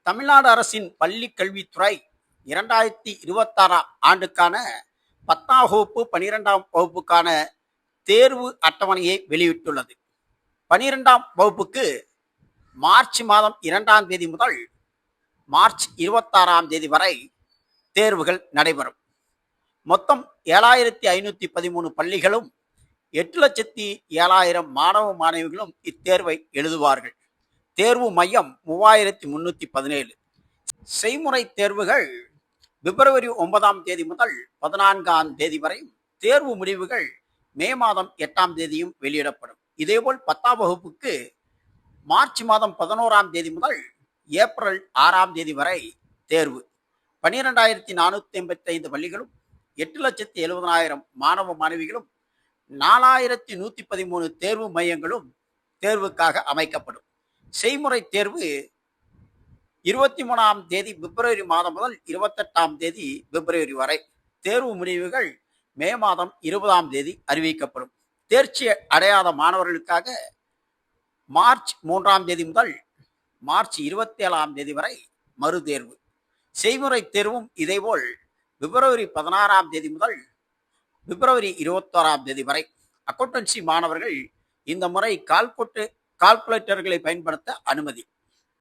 தமிழ்நாடு அரசின் பள்ளிக் கல்வித்துறை 2026ஆம் ஆண்டுக்கான 10ஆம் வகுப்பு 12ஆம் வகுப்புக்கான தேர்வு அட்டவணையை வெளியிட்டுள்ளது. 12ஆம் வகுப்புக்கு மார்ச் மாதம் 2ஆம் தேதி முதல் மார்ச் 26ஆம் தேதி வரை தேர்வுகள் நடைபெறும். மொத்தம் 7513 பள்ளிகளும் 8,07,000 மாணவ மாணவிகளும் இத்தேர்வை எழுதுவார்கள். தேர்வு மையம் 3317. செய்முறை தேர்வுகள் பிப்ரவரி 9ஆம் தேதி முதல் 14ஆம் தேதி வரையும், தேர்வு முடிவுகள் மே மாதம் 8ஆம் தேதியும் வெளியிடப்படும். இதேபோல் 10ஆம் வகுப்புக்கு மார்ச் மாதம் 11ஆம் தேதி முதல் ஏப்ரல் 6ஆம் தேதி வரை தேர்வு. 12,485 பள்ளிகளும் 8,70,000 மாணவ மாணவிகளும் 4,113 தேர்வு மையங்களும் தேர்வுக்காக அமைக்கப்படும். செய்முறை தேர்வு 23ஆம் தேதி பிப்ரவரி மாதம் முதல் 28ஆம் தேதி பிப்ரவரி வரை. தேர்வு முடிவுகள் மே மாதம் 20ஆம் தேதி அறிவிக்கப்படும். தேர்ச்சி அடையாத மாணவர்களுக்காக மார்ச் 3ஆம் தேதி முதல் மார்ச் 27ஆம் தேதி வரை மறுதேர்வு. செய்முறை தேர்வும் இதேபோல் பிப்ரவரி 16ஆம் தேதி முதல் பிப்ரவரி 21ஆம் தேதி வரை. அக்கௌண்டன்சி மாணவர்கள் இந்த முறை கால்குலேட்டர்களை பயன்படுத்த அனுமதி.